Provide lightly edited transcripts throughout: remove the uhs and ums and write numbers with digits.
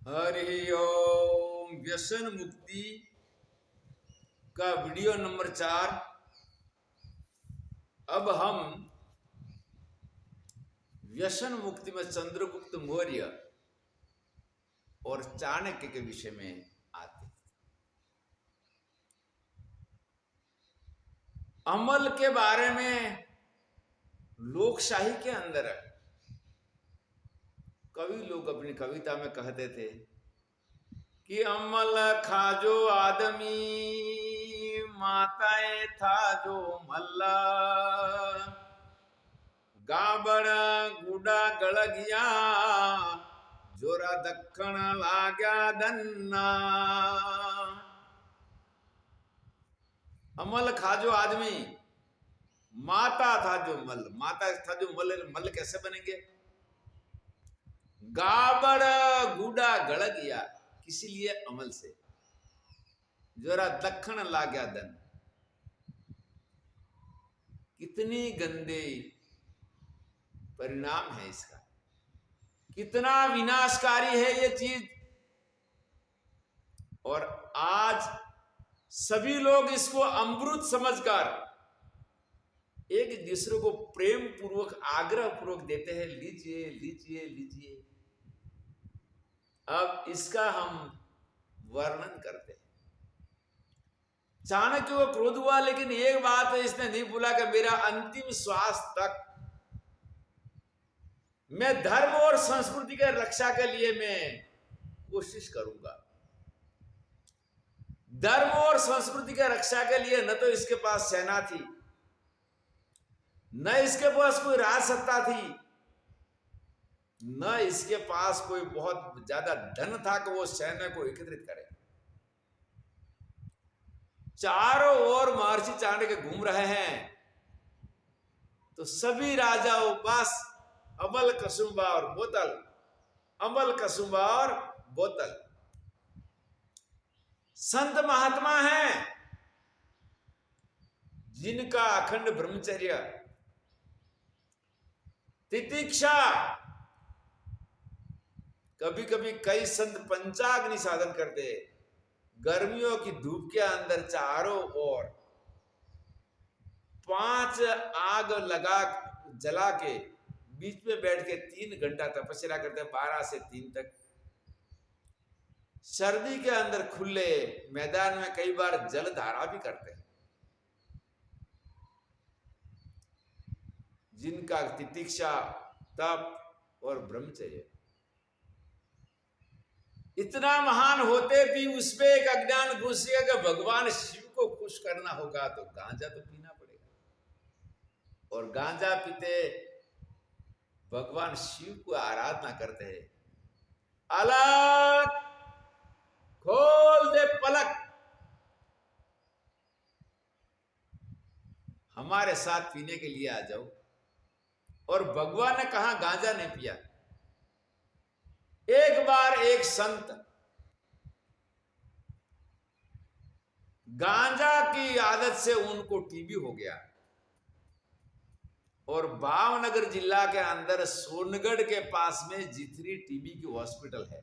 हरि ओम। व्यसन मुक्ति का वीडियो नंबर 4। अब हम व्यसन मुक्ति में चंद्रगुप्त मौर्य और चाणक्य के विषय में आते हैं। अमल के बारे में लोकशाही के अंदर कवि लोग अपनी कविता में कहते थे कि अमल खाजो आदमी माताए था जो मल्ला गाबड़ गुड़ा गड़ गया जोरा दक्कण लाग्या दन्ना। अमल खाजो आदमी, माता था जो मल, माता था जो मल, मल कैसे बनेंगे? गाबड़ गुड़ा गड़ गया, किसी लिए अमल से, जरा दक्खन ला गया दन। कितनी गंदे परिणाम है इसका, कितना विनाशकारी है ये चीज। और आज सभी लोग इसको अमृत समझकर एक दूसरे को प्रेम पूर्वक आग्रह पूर्वक देते हैं, लीजिए लीजिए लीजिए। अब इसका हम वर्णन करते हैं। चाणक्य को क्रोध हुआ, लेकिन एक बात इसने नहीं भूला कि मेरा अंतिम श्वास तक मैं धर्म और संस्कृति के रक्षा के लिए मैं कोशिश करूंगा। धर्म और संस्कृति के रक्षा के लिए न तो इसके पास सेना थी, न इसके पास कोई राज सत्ता थी, न इसके पास कोई बहुत ज्यादा धन था कि वो सैन्य को एकत्रित करे। चारों ओर महर्षि चाणक्य घूम रहे हैं तो सभी राजाओं पास अमल कसुंबा और बोतल, अमल कसुंबा और बोतल। संत महात्मा हैं जिनका अखंड ब्रह्मचर्य, तितिक्षा, कभी कभी कई संत पंचाग्नि साधन करते। गर्मियों की धूप के अंदर चारों ओर 5 आग लगा जला के बीच में बैठ के 3 घंटा तपस्या करते, 12 से 3 तक। सर्दी के अंदर खुले मैदान में कई बार जल धारा भी करते हैं। जिनका तितिक्षा, तप और ब्रह्मचर्य इतना महान होते भी उसमें एक अज्ञान घुस गया कि भगवान शिव को खुश करना होगा तो गांजा तो पीना पड़ेगा। और गांजा पीते भगवान शिव को आराधना करते हैं। अलग खोल दे पलक, हमारे साथ पीने के लिए आ जाओ। और भगवान ने कहा गांजा नहीं पिया। एक बार एक संत गांजा की आदत से उनको टीबी हो गया और भावनगर जिला के अंदर सोनगढ़ के पास में जिथरी टीबी की हॉस्पिटल है,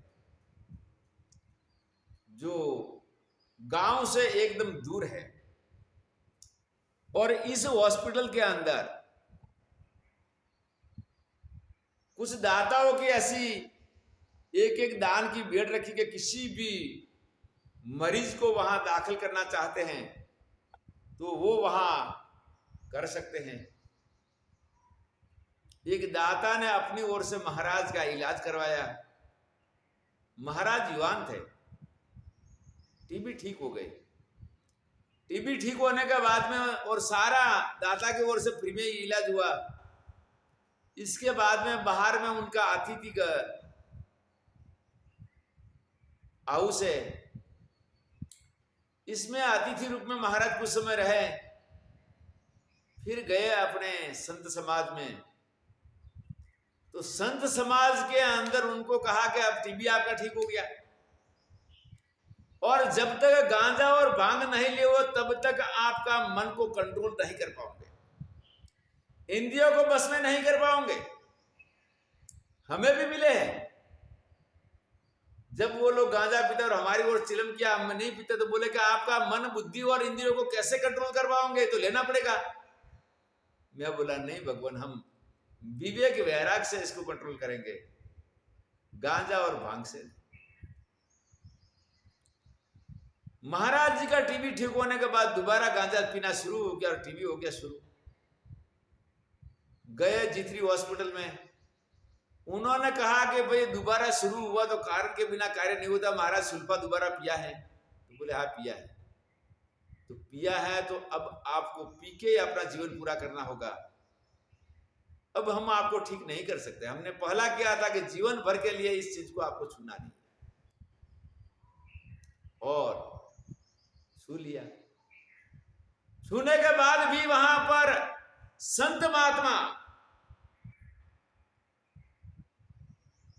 जो गांव से एकदम दूर है। और इस हॉस्पिटल के अंदर कुछ दाताओं की ऐसी एक दान की भेंट रखी कि किसी भी मरीज को वहां दाखिल करना चाहते हैं तो वो वहां कर सकते हैं। एक दाता ने अपनी ओर से महाराज का इलाज करवाया। महाराज युवान थे, टीबी ठीक हो गई। टीबी ठीक होने के बाद में और सारा दाता की ओर से फ्री में इलाज हुआ। इसके बाद में बाहर में उनका अतिथि का हाउस है, इसमें अतिथि रूप में महाराज कुछ समय रहे, फिर गए अपने संत समाज में। तो संत समाज के अंदर उनको कहा कि अब टीबी आपका ठीक हो गया, और जब तक गांजा और भांग नहीं ले हो तब तक आपका मन को कंट्रोल नहीं कर पाओगे, इंद्रियों को बस में नहीं कर पाओगे। हमें भी मिले हैं जब वो लोग गांजा पीते और हमारी ओर चिलम किया, हम नहीं पीते, तो बोले कि आपका मन, बुद्धि और इंद्रियों को कैसे कंट्रोल कर पाओगे, तो लेना पड़ेगा। मैं बोला नहीं भगवान, हम विवेक वैराग से इसको कंट्रोल करेंगे, गांजा और भांग से। महाराज जी का टीबी ठीक होने के बाद दोबारा गांजा पीना शुरू हो गया और टीबी हो गया शुरू। गए जीथरी हॉस्पिटल में, उन्होंने कहा कि भाई दोबारा शुरू हुआ तो कारण के बिना कार्य नहीं होता, महाराज सुल्फा दोबारा पिया है? तो बोले हाँ पिया है। तो पिया है तो अब आपको पी के अपना जीवन पूरा करना होगा, अब हम आपको ठीक नहीं कर सकते। हमने पहला किया था कि जीवन भर के लिए इस चीज को आपको छूना नहीं, और छू लिया। छूने के बाद भी वहां पर संत महात्मा,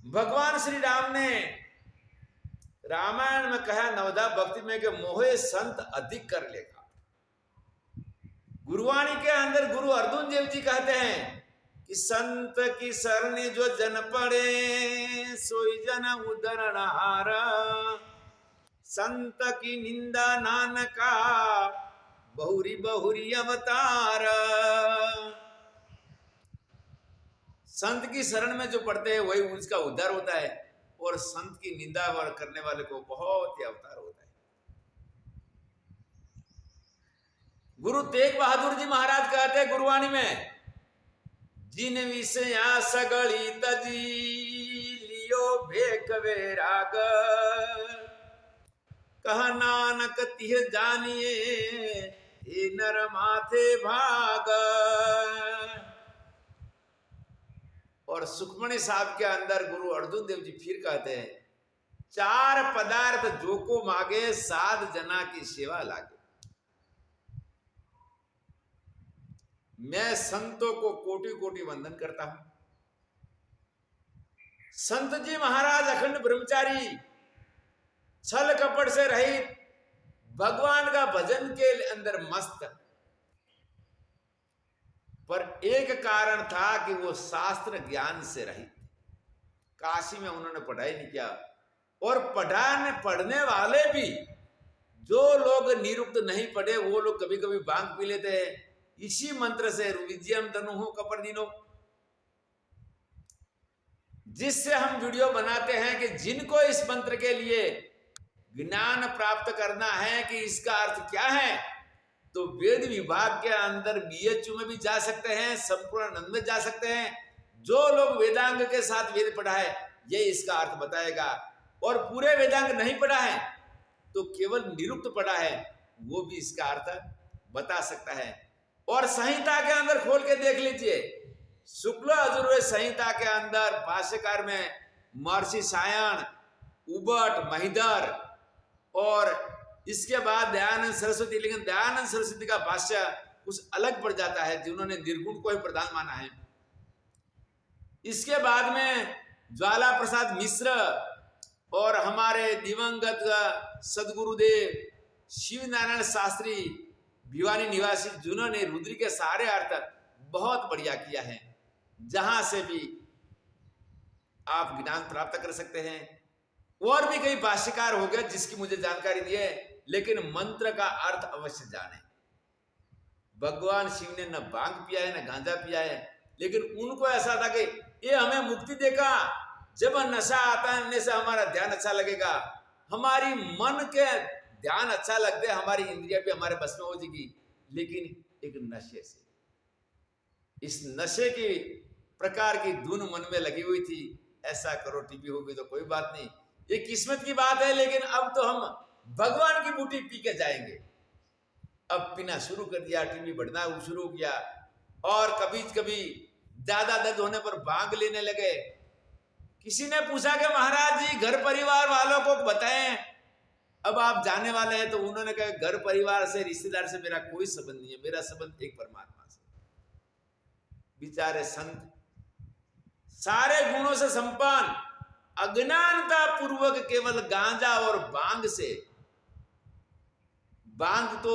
भगवान श्री राम ने रामायण में कहा, नवदा भक्ति में, कि मोहे संत अधिक कर लेगा। गुरुवाणी के अंदर गुरु अर्जुन देव जी कहते हैं कि संत की शरणी जो जन पड़े, सोई जन उदरणहार। संत की निंदा नानका, बहुरी बहुरी अवतार। संत की शरण में जो पड़ते हैं वही उसका उद्धार होता है, और संत की निंदा करने वाले को बहुत ही अवतार होता है। गुरु तेग बहादुर जी महाराज कहते हैं गुरुवाणी में, जिन विषया सगली तजी, लियो भेक वैराग। कहा नानक तिह जानिए, हे नर माथे भाग। और सुखमणि साहब के अंदर गुरु अर्जुन देव जी फिर कहते हैं, चार पदार्थ जो को मांगे, साध जना की सेवा लागे। मैं संतों को कोटि कोटि वंदन करता हूं। संत जी महाराज अखंड ब्रह्मचारी, छल कपट से रहित, भगवान का भजन के अंदर मस्त। पर एक कारण था कि वो शास्त्र ज्ञान से रहित। काशी में उन्होंने पढ़ाई नहीं किया, और पढ़ने वाले भी जो लोग निरुक्त नहीं पढ़े, वो लोग कभी कभी भांग पी लेते हैं। इसी मंत्र से विजयम तनु कपर्दिनो, जिससे हम वीडियो बनाते हैं कि जिनको इस मंत्र के लिए ज्ञान प्राप्त करना है कि इसका अर्थ क्या है, तो वेद विभाग के अंदर बीएचयू में भी जा सकते हैं, संपूर्णानंद में जा सकते हैं। जो लोग वेदांग के साथ वेद पढ़ा है, ये इसका अर्थ बताएगा। और पूरे वेदांग नहीं पढ़ा है तो केवल निरुक्त पढ़ा है, वो भी इसका अर्थ बता सकता है। और संहिता के अंदर खोल के देख लीजिए, शुक्ल यजुर्वेद संहिता के अंदर भाष्यकार में महर्षि सायण, उबट, महिधर, और इसके बाद दयानंद सरस्वती। लेकिन दयानंद सरस्वती का भाष्य कुछ अलग पड़ जाता है, जिन्होंने निर्गुण को ही प्रधान माना है। इसके बाद में ज्वाला प्रसाद मिश्र और हमारे दिवंगत सदगुरुदेव शिव नारायण शास्त्री भिवानी निवासी, जिन्होंने रुद्री के सारे अर्थ बहुत बढ़िया किया है। जहां से भी आप ज्ञान प्राप्त कर सकते हैं। और भी कई भाष्यकार हो गए जिसकी मुझे जानकारी नहीं है, लेकिन मंत्र का अर्थ अवश्य जाने। भगवान शिव ने न भांग पिया है न गांजा पिया है, लेकिन उनको ऐसा था कि ये हमें मुक्ति देगा। जब नशा आता है से हमारा ध्यान अच्छा लगेगा, हमारी मन के ध्यान अच्छा लगते, हमारी इंद्रिया भी हमारे बस में हो जाएगी। लेकिन एक नशे से, इस नशे की प्रकार की धुन मन में लगी हुई थी। ऐसा करो, टीबी होगी तो कोई बात नहीं, ये किस्मत की बात है, लेकिन अब तो हम भगवान की बूटी पी के जाएंगे। अब पीना शुरू कर दिया, टीबी बढ़ना शुरू हो गया, और कभी कभी ज्यादा दर्द होने पर भांग लेने लगे। किसी ने पूछा कि महाराज जी घर परिवार वालों को बताएं, अब आप जाने वाले हैं। तो उन्होंने कहा घर परिवार से, रिश्तेदार से मेरा कोई संबंध नहीं है, मेरा संबंध एक परमात्मा से। बेचारे संत सारे गुणों से संपन्न, अज्ञानता पूर्वक केवल गांजा और भांग से, भांग तो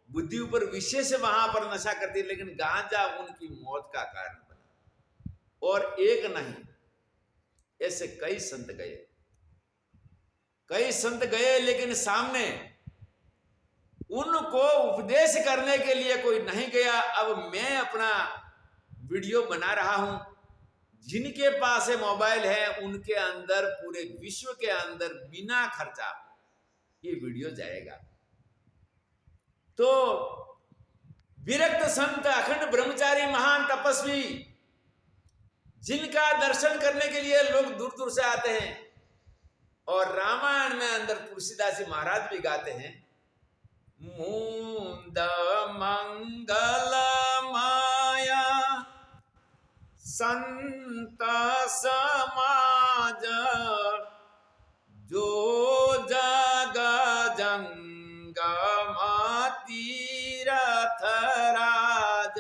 बुद्धि ऊपर विशेष वहां पर नशा करती है, लेकिन गांजा उनकी मौत का कारण बना। और एक नहीं, ऐसे कई संत गए। कई संत गए लेकिन सामने उनको उपदेश करने के लिए कोई नहीं गया। अब मैं अपना वीडियो बना रहा हूं। जिनके पास है मोबाइल है उनके अंदर, पूरे विश्व के अंदर बिना खर्चा ये वीडियो जाएगा। तो विरक्त संत, अखंड ब्रह्मचारी, महान तपस्वी, जिनका दर्शन करने के लिए लोग दूर दूर से आते हैं। और रामायण में अंदर तुलसीदास जी महाराज भी गाते हैं, मूंद मंगल माया संत समाज, जो जग जंगम तीरथ राज।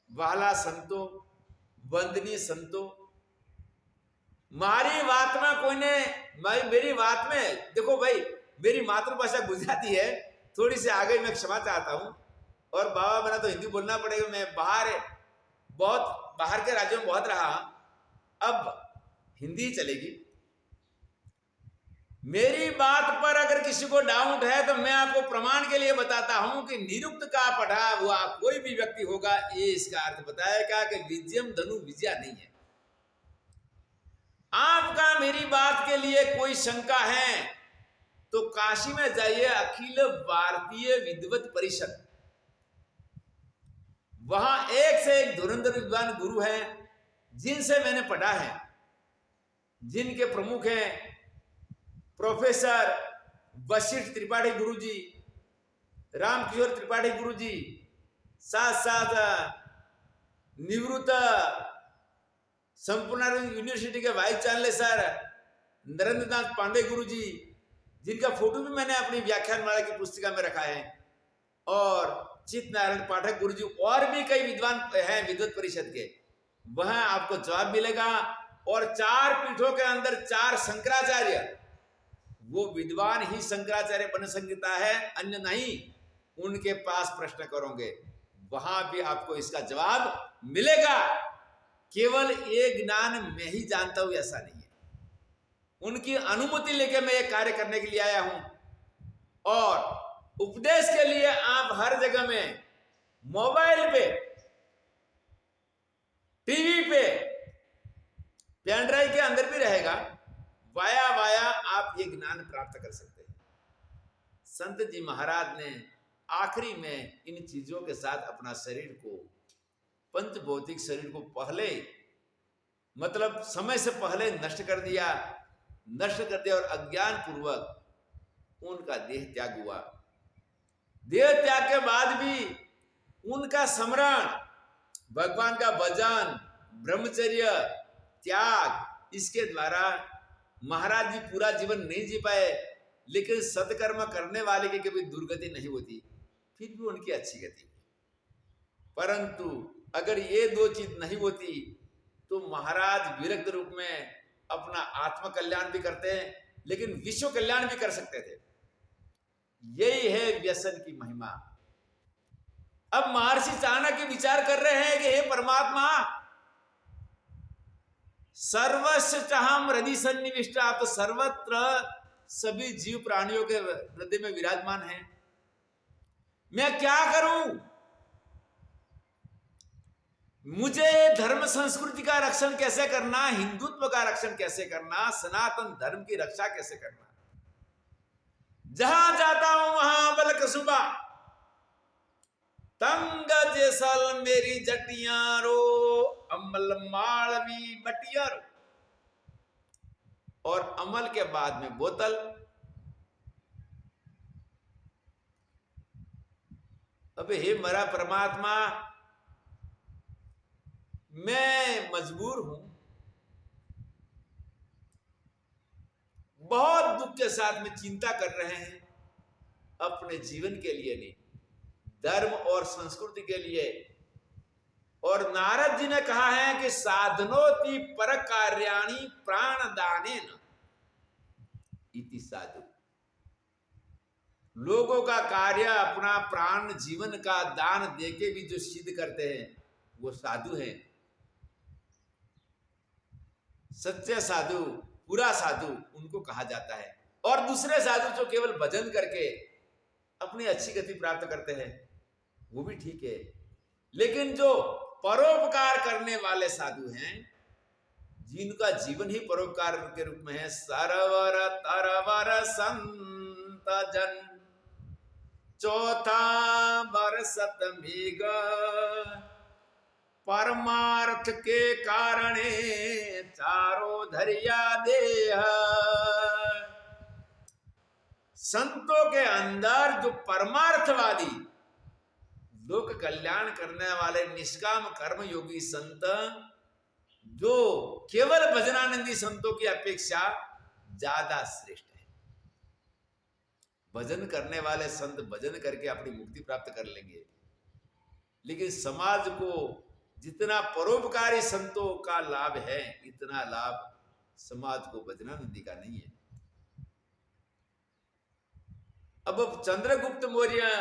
वाला संतो, वंदनीय संतो, मारी बात में कोई ने, मेरी बात में देखो भाई, मेरी मातृभाषा गुजराती है, थोड़ी सी आगे मैं क्षमा चाहता हूं। और बाबा बना तो हिंदी बोलना पड़ेगा। मैं बाहर के राज्यों में बहुत रहा, अब हिंदी चलेगी। मेरी बात पर अगर किसी को डाउट है तो मैं आपको प्रमाण के लिए बताता हूं कि निरुक्त का पढ़ा हुआ कोई भी व्यक्ति होगा, ये इसका अर्थ बताएगा कि विजयम धनु विजया नहीं है। आपका मेरी बात के लिए कोई शंका है तो काशी में जाइए, अखिल भारतीय विद्वत परिषद, वहां एक से एक धुरंधर विद्वान गुरु हैं जिनसे मैंने पढ़ा है, जिनके प्रमुख हैं प्रोफेसर वशिष्ठ त्रिपाठी गुरुजी, रामकिशोर त्रिपाठी गुरुजी, साथ साथ निवृत्त संपूर्णानंद यूनिवर्सिटी के वाइस चांसलर नरेंद्रनाथ पांडे गुरुजी, जिनका फोटो भी मैंने अपनी व्याख्यानमाला की पुस्तिका में रखा है, और चित नारायण पाठक गुरुजी, और भी कई विद्वान हैं विद्वत परिषद के। वहां आपको जवाब मिलेगा। और 4 पीठों के अंदर 4 शंकराचार्य, वो विद्वान ही शंकराचार्य बन सकता है, अन्य नहीं। उनके पास प्रश्न करोगे, वहां भी आपको इसका जवाब मिलेगा। केवल ये ज्ञान मैं ही जानता हूं ऐसा नहीं है, उनकी अनुमति लेकर मैं ये कार्य करने के लिए आया हूं। और उपदेश के लिए आप हर जगह में, मोबाइल पे, टीवी पे, पेन ड्राइव के अंदर भी रहेगा, वाया आप ये ज्ञान प्राप्त कर सकते हैं। संत जी महाराज ने आखिरी में इन चीजों के साथ अपना शरीर को, पंच भौतिक शरीर को पहले, मतलब समय से पहले नष्ट कर दिया, और अज्ञान पूर्वक उनका देह त्याग हुआ। देह त्याग के बाद भी उनका स्मरण, भगवान का भजन, ब्रह्मचर्य, त्याग, इसके द्वारा महाराज जी पूरा जीवन नहीं जी पाए, लेकिन सत्कर्म करने वाले की कभी दुर्गति नहीं होती, फिर भी उनकी अच्छी गति। परंतु अगर ये 2 चीज नहीं होती तो महाराज विरक्त रूप में अपना आत्म कल्याण भी करते हैं, लेकिन विश्व कल्याण भी कर सकते थे। यही है व्यसन की महिमा। अब महर्षि चाणक्य विचार कर रहे हैं कि हे परमात्मा, सर्वस्व चाहम हृदय सन्निविष्ट, आप तो सर्वत्र सभी जीव प्राणियों के हृदय में विराजमान हैं, मैं क्या करूं? मुझे धर्म संस्कृति का रक्षण कैसे करना, हिंदुत्व का रक्षण कैसे करना, सनातन धर्म की रक्षा कैसे करना। जहां जाता हूं वहां बल कसुबा, तंग जैसल मेरी जटियारो, अमल मालवी बटियारो। और अमल के बाद में बोतल। अबे हे मेरा परमात्मा, मैं मजबूर हूं, बहुत दुख के साथ में चिंता कर रहे हैं, अपने जीवन के लिए नहीं, धर्म और संस्कृति के लिए। और नारद जी ने कहा है कि साधनोति पर कार्याणि प्राण दानेन इति साधु। लोगों का कार्य अपना प्राण जीवन का दान देके भी जो सिद्ध करते हैं वो साधु हैं। सच्चे साधु, पूरा साधु उनको कहा जाता है। और दूसरे साधु जो केवल भजन करके अपनी अच्छी गति प्राप्त करते हैं वो भी ठीक है, लेकिन जो परोपकार करने वाले साधु हैं, जिनका जीवन ही परोपकार के रूप में है, सरवर तरवर संत जन चौथा बरसत मेघ परमार्थ के कारणे चारों धरिया देह। संतों के अंदर जो परमार्थवादी, लोक कल्याण करने वाले निष्काम कर्म योगी संत, जो केवल भजनानंदी संतों की अपेक्षा ज्यादा श्रेष्ठ है। भजन करने वाले संत भजन करके अपनी मुक्ति प्राप्त कर लेंगे, लेकिन समाज को जितना परोपकारी संतों का लाभ है, इतना लाभ समाज को भजनानंदी का नहीं है। अब चंद्रगुप्त मौर्य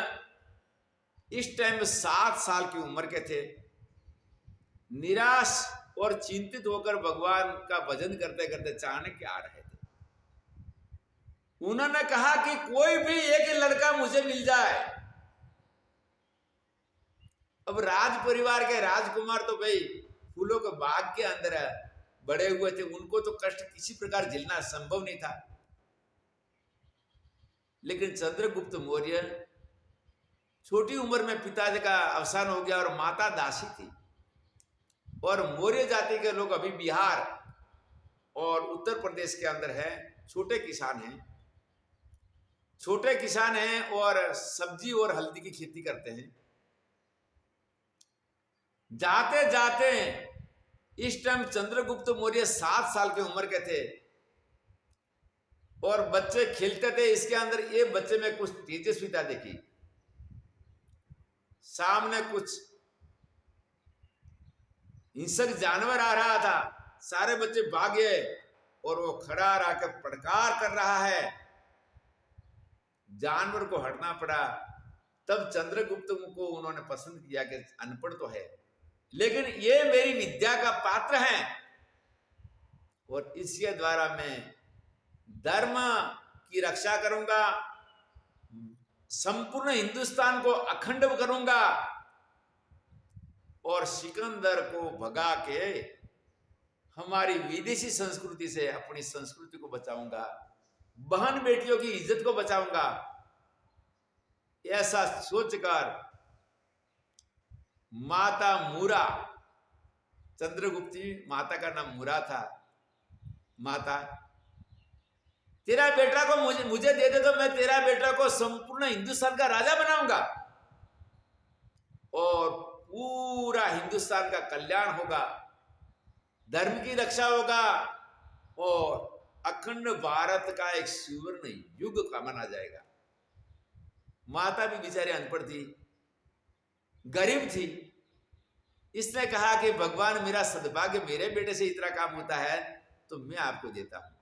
इस टाइम 7 साल की उम्र के थे। निराश और चिंतित होकर भगवान का भजन करते करते चाणक्य आ रहे थे। उन्होंने कहा कि कोई भी एक लड़का मुझे मिल जाए। अब राज परिवार के राजकुमार तो भाई फूलों के बाग के अंदर बड़े हुए थे, उनको तो कष्ट किसी प्रकार झेलना संभव नहीं था। लेकिन चंद्रगुप्त मौर्य छोटी उम्र में पिताजी का अवसान हो गया और माता दासी थी, और मौर्य जाति के लोग अभी बिहार और उत्तर प्रदेश के अंदर है, छोटे किसान हैं और सब्जी और हल्दी की खेती करते हैं। जाते जाते इस टाइम चंद्रगुप्त मौर्य 7 साल की उम्र के थे और बच्चे खेलते थे। इसके अंदर ये बच्चे में कुछ तेजस्विता देखी। सामने कुछ हिंसक जानवर आ रहा था, सारे बच्चे भागे और वो खड़ा रहकर फटकार कर रहा है। जानवर को हटना पड़ा। तब चंद्रगुप्त को उन्होंने पसंद किया कि अनपढ़ तो है, लेकिन ये मेरी विद्या का पात्र है और इसके द्वारा मैं धर्म की रक्षा करूंगा, संपूर्ण हिंदुस्तान को अखंड करूंगा और सिकंदर को भगा के हमारी विदेशी संस्कृति से अपनी संस्कृति को बचाऊंगा, बहन बेटियों की इज्जत को बचाऊंगा। ऐसा सोचकर माता मूरा, चंद्रगुप्ती माता का नाम मूरा था, माता तेरा बेटा को मुझे दे दे तो मैं तेरा बेटा को संपूर्ण हिंदुस्तान का राजा बनाऊंगा और पूरा हिंदुस्तान का कल्याण होगा, धर्म की रक्षा होगा और अखंड भारत का एक सुवर्ण युग का माना जाएगा। माता भी बेचारी अनपढ़ थी, गरीब थी। इसने कहा कि भगवान मेरा सद्भाग्य, मेरे बेटे से इतना काम होता है तो मैं आपको देता हूं।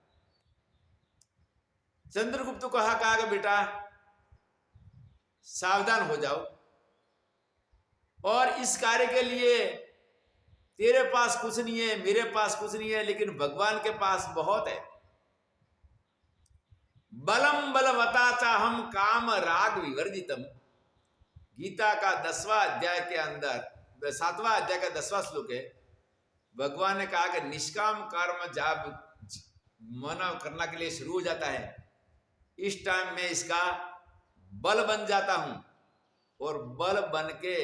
चंद्रगुप्त को कहा कि बेटा सावधान हो जाओ और इस कार्य के लिए तेरे पास कुछ नहीं है, मेरे पास कुछ नहीं है, लेकिन भगवान के पास बहुत है। बलम बलवता चाहम काम राग विवर्जितम, गीता का 10वां अध्याय के अंदर 7वां अध्याय का 10वां श्लोक है। भगवान ने कहा कि निष्काम कर्म जब मना करना के लिए शुरू हो जाता है, इस टाइम में इसका बल बन जाता हूं और बल बन के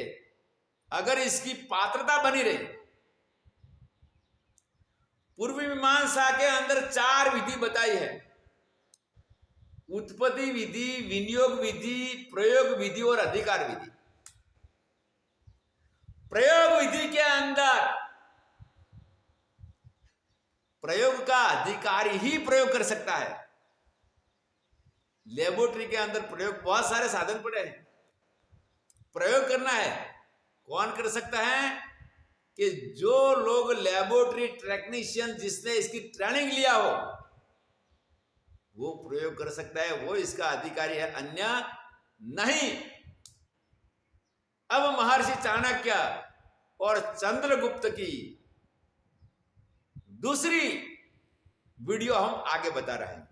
अगर इसकी पात्रता बनी रही, पूर्वी मीमांसा के अंदर 4 विधि बताई है, उत्पत्ति विधि, विनियोग विधि, प्रयोग विधि और अधिकार विधि। प्रयोग विधि के अंदर प्रयोग का अधिकारी ही प्रयोग कर सकता है। लेबोरेटरी के अंदर प्रयोग, बहुत सारे साधन पड़े हैं, प्रयोग करना है। कौन कर सकता है कि जो लोग लेबोरेटरी टेक्नीशियन, जिसने इसकी ट्रेनिंग लिया हो, वो प्रयोग कर सकता है, वो इसका अधिकारी है, अन्य नहीं। अब महर्षि चाणक्य और चंद्रगुप्त की दूसरी वीडियो हम आगे बता रहे हैं।